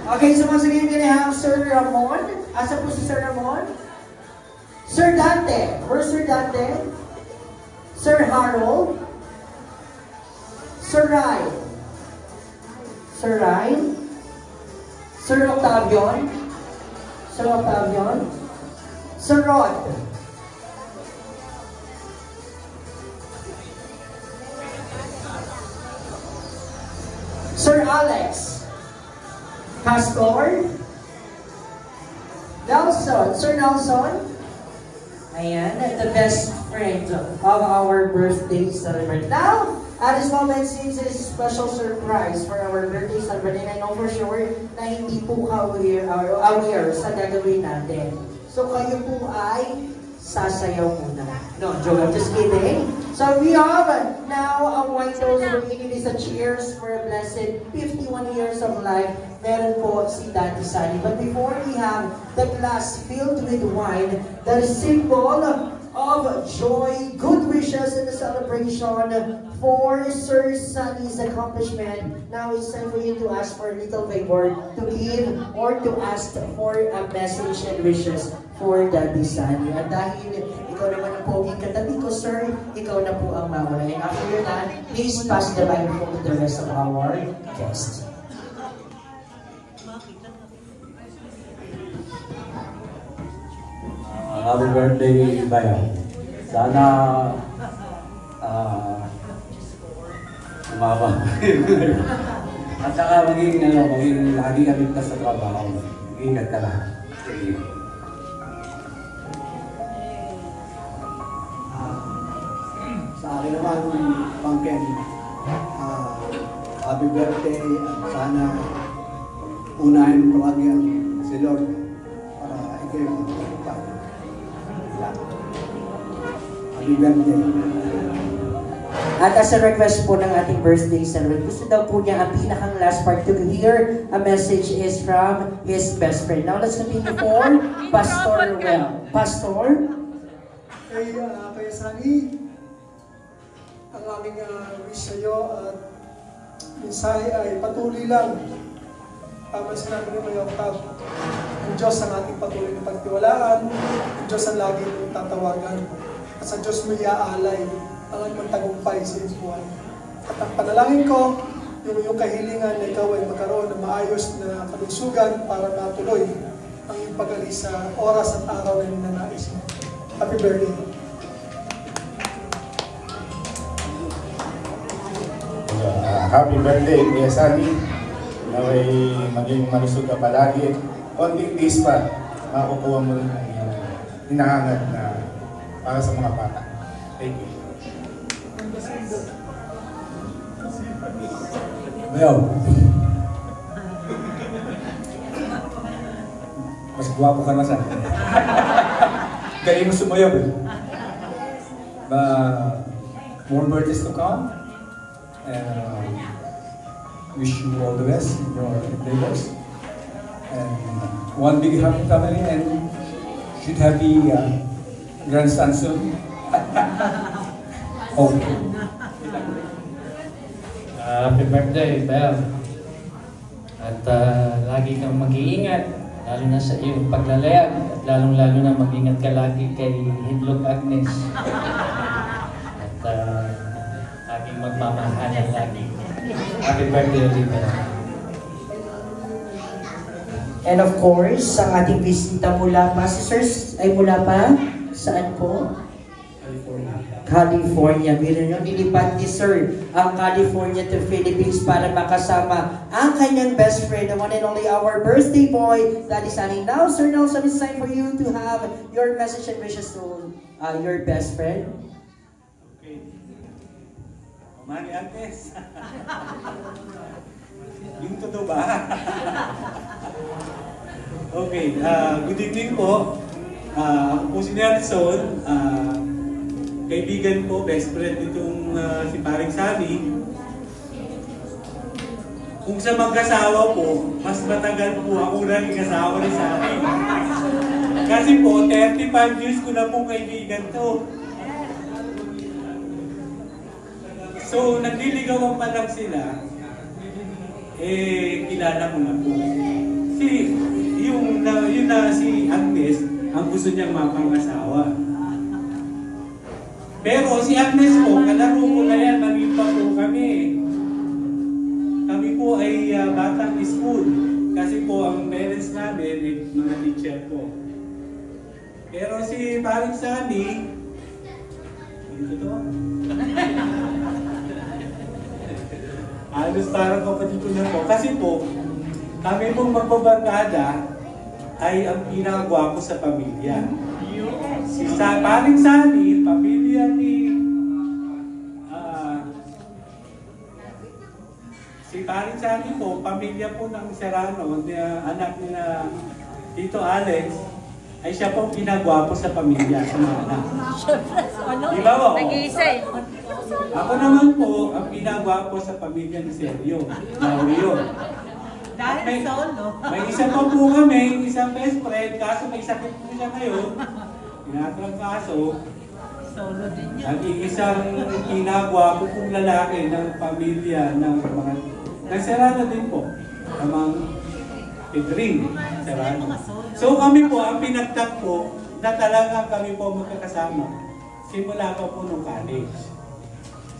Okay, so once again, we're gonna have Sir Ramon. Asa po si Sir Ramon? Sir Dante. Where's Sir Dante? Sir Harold. Sir Ryan. Sir Ryan. Sir Octavion. Sir Octavion. Sir Rod. Sir Alex. Pastor Nelson. Sir Nelson. Ayan, the best friend of our birthday celebrant. Now, at this moment, since it's a special surprise for our birthday celebrant, and I know for sure na hindi po aware sa gagawin natin. So, kayo po ay sasayaw muna. No, joke, I'm just kidding. So, we have now a white rose ring. It is a cheers for a blessed 51 years of life. Meron po si Daddy Sunny. But before we have the glass filled with wine, the symbol of joy, good wishes, and the celebration for Sir Sunny's accomplishment. Now it's time for you to ask for a little favor to give or to ask for a message and wishes for Daddy Sunny. At dahil ikaw naman ang poging katabi ko, sir, ikaw na po ang mawala. And after that, please pass the microphone to the rest of our guests. Happy birthday, Bayaw. Sana umaba. At saka maging lagi ka ligtas sa trabaho. Ingat ka lang. Sige. Sa akin naman, Pangken, happy birthday at sana unahin palagi ang si Lord para ikaw yung magpapagpapag. Happy birthday. At as a request po ng ating birthday celebrant, gusto daw po niya ang pinakang last part to hear a message is from his best friend. Now let's continue for Pastor Well. Pastor? Kay Sunny, ang aming wish sa iyo at mensahe ay patuloy lang. Tama sinabi ni Mayor Octav, ang Diyos ang ating patuloy na pagtiwalaan, ang Diyos ang lagi mong tatawagan, at sa Diyos mo iaalay ang ating tagumpay sa iyong buhay. At ang panalangin ko, yung iyong kahilingan na ikaw ay magkaroon ng maayos na kalusugan para matuloy ang iyong pag-alis sa oras at araw na ninanais mo. Happy birthday! Happy birthday, Kuya Sunny. Naway maging malusog ka palagi. Konting days pa, makukuha mo rin ang hinahangad na para sa mga bata. Thank you. Bayaw. Mas guwapo ka na sa akin. Galing mo sumayaw eh. More birthdays to come. Wish you all the best in your endeavors. And one big happy family and should have the grandson soon. Okay. Happy birthday, Bel. At lagi kang mag-iingat, lalo na sa iyong paglalayag, at lalong-lalo na mag-ingat ka lagi kay Hidlog Agnes. At laging magmamahalan lagi. Happy birthday, Olivia. And of course, ang ating bisita mula pa, sisters, ay mula pa, saan po? California. Meron nyo, nilipat ni Sir ang California to Philippines para makasama ang kanyang best friend, the one and only our birthday boy, Daddy Sunny. Now, Sir Nelson, it's time for you to have your message and wishes to your best friend. Okay. Mani Agnes. Yung totoo ba? Okay, good evening po. Ako po si Nelson. Kaibigan po, best friend nitong si Paring Sunny. Kung sa mag-asawa po, mas matagal po ako naging asawa ni Sunny. Kasi po, 35 years ko na pong kaibigan to. So, nagliligawan pa lang sila, kilala ko na po. Yun na si Agnes, ang gusto niyang mapangasawa. Pero si Agnes po, kalaro ko na yan, maliit pa po kami. Kami po ay batang school. Kasi po ang parents namin ay mga teacher po. Pero si Paring Sunny, dito to? Halos parang kapatid ko na po. Kasi po, kami pong magbabarkada ay ang pinakagwapo sa pamilya. Si Paring Sunny, pamilya ni si Paring Sunny po, pamilya po ng Serrano, anak ni na Tito Alex, ay siya po pinagwapo sa pamilya, sa mga anak. Diba po? Nag-iisa eh. Ako naman po, ang pinagwapo sa pamilya ni Sergio, Mario. Dahil solo. May isa pa po kami, isang best friend, kaso may sakit po siya ngayon. Tinatrangkaso. Solo din yun. Ang isang pinagwapo pong lalaki ng pamilya ng mga Serrano din po. Amang Pedring Serrano. So kami po, ang pinagtag po, na talagang kami po magkakasama. Simula pa po nung college.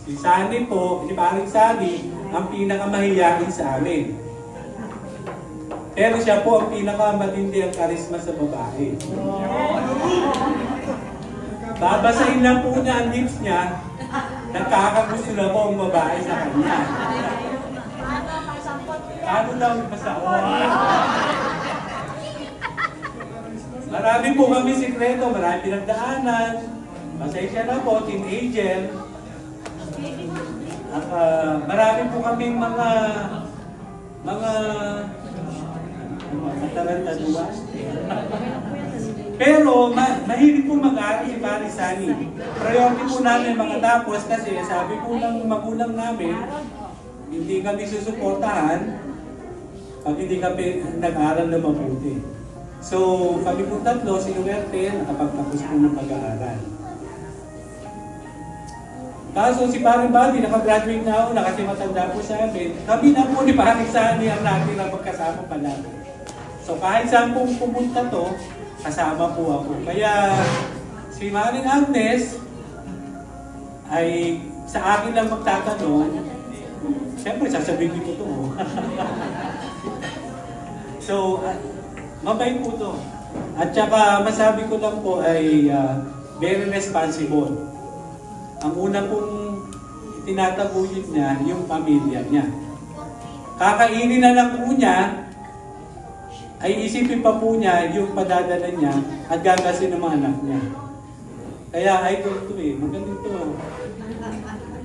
Si Sunny po, si Paring Sunny, ang pinakamahiyain sa amin. Pero siya po ang pinakamatindi ang karisma sa babae. Babasahin lang po niya ang lips niya, nagkakagusto na po ang babae sa kanya. Ano lang basta? Marami po kami sikreto, marami pinagdaanan. Pasensya na po, teenager. At marami po kaming mga tarantaduan. Pero mahilig po mag-aaral si Paring Sunny. Priority po namin makatapos kasi sabi po ng magulang namin, hindi kami susuportahan pag hindi kami nag-aaral na mabuti. So kami po tatlo, sinuwerte, nakapagtapos po ng pag-aaral. Kaso si Paring Bobby, nakagraduate na ako na kasi matanda po sa amin. Kami na po ni Paring Sunny ang natin na magkasama palagi. So kahit saan pong pumunta to, kasama po ako. Kaya si Maring Agnes ay sa akin lang magtatanong, siyempre sasabihin ko to. So, mabait po to. At saka masabi ko lang po ay very responsible. Ang una pong tinataguyod niya, yung pamilya niya. Kakainin na lang po niya, ay isipin pa po niya yung padadala niya at gagasin ng mga anak niya. Kaya idol to eh, magaling to.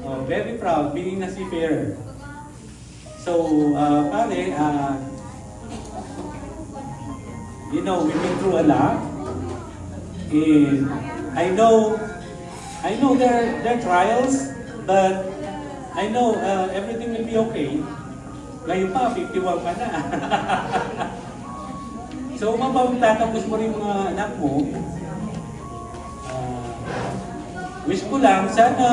Oh, very proud, being a seafarer. So, pare, you know, we've been through a lot. And I know there are trials, but I know everything will be okay. Ngayon pa, 51 ka na. So, matatapos mo rin mga anak mo. Wish ko lang, sana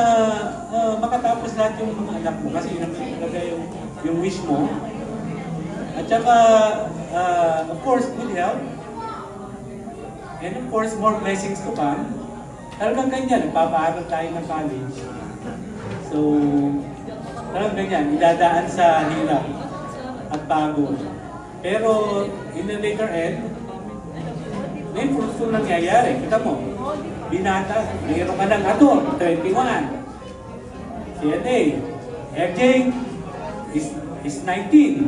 makatapos lahat yung mga anak mo. Kasi yun talaga yung wish mo. At saka, of course, good health. And of course, more blessings to come. Talagang ganyan, nagpapaaral tayo ng college. So, talagang ganyan, idadaan sa hirap at pagod. Pero, in the later end, may fruitful nangyayari. Kita mo, binata, mayroon ka ng ator, 21. CNA, FJ is 19.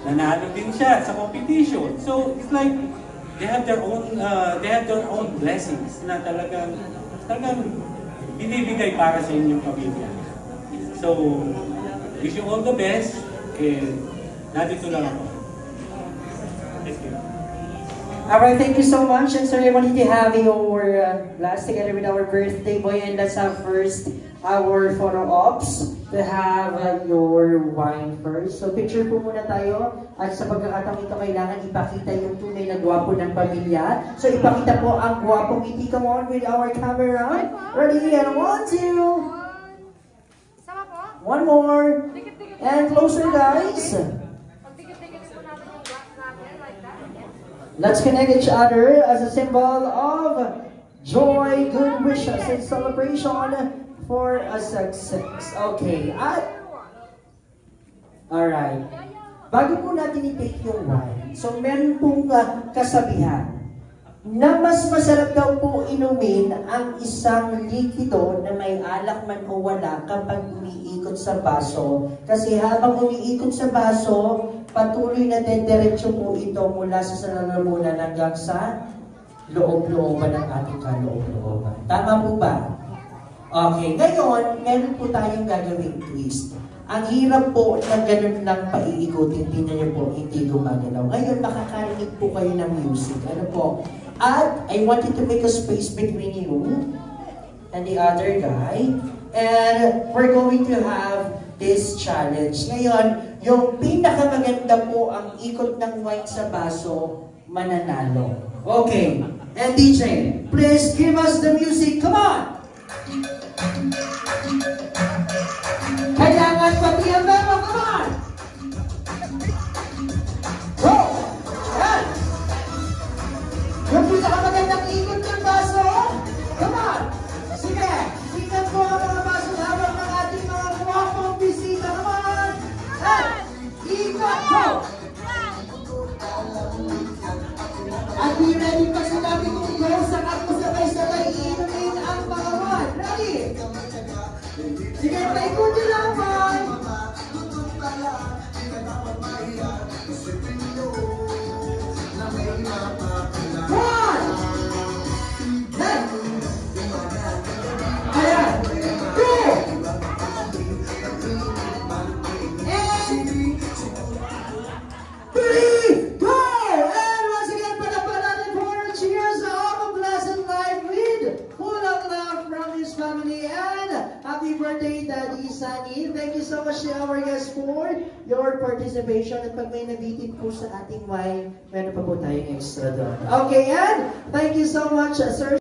Nanalo din siya sa competition. So, it's like, they have their own blessings na talagang binibigay para sa inyong pamilya. So, wish you all the best, and nandito lang ako. Thank you. Alright, thank you so much. And sir, I wanted to have your last together with our birthday boy, and let's have first our photo ops to have your wine first. So picture po muna tayo, at sa pagkakataong ito kailangan ipakita yung tunay na gwapo ng pamilya. So ipakita po ang gwapong ngiti. Come on with our camera. Ready? And 1, 2. One more. And closer, guys. Pag dikit-dikit po natin yung glass natin, like that. Let's connect each other as a symbol of joy, good wishes, and celebration for a success. Okay, alright. Bago po natin i-take yung wine, so meron pong kasabihan na mas masarap daw po inumin ang isang likido na may alak man o wala kapag umiikot sa baso. Kasi habang umiikot sa baso, patuloy na dediretso po ito mula sa salalamunan hanggang sa loob-looban ng ating kaloob-looban. Tama po ba? Okay, ngayon, meron po tayong gagawing twist. Ang hirap po na ganun lang paiikutin, tingnan niyo po, hindi gumagalaw. Ngayon, makakarinig po kayo ng music. Ano po? At I want you to make a space between you and the other guy. And we're going to have this challenge. Ngayon, yung pinakamaganda po ang ikot ng wine sa baso, mananalo. Okay. And DJ, please give us the music. Come on! Kailangan pati ang memo. Come on! Go! Yan! Yung pinakamagandang ikot ng baso. Come on! Sige! Tingnan po ang mga baso habang ng ating mga guwapong bisita. Come on! Yan! Ikot! Go! At be ready pa sinabi kong go sa ako sabay-sabay iinumin ang pangawan. Ready? Sige, paikutin lang ba? One! Then! Ayan! Two! And! Three! Go! And once again, palapalan for a cheers of a blessed life with full of love from his family. And happy birthday, Daddy Sunny. Thank you so much to our guests for your participation. At pag may nabitin po sa ating wine, meron pa po tayong extra doon. Okay, and thank you so much, Sir.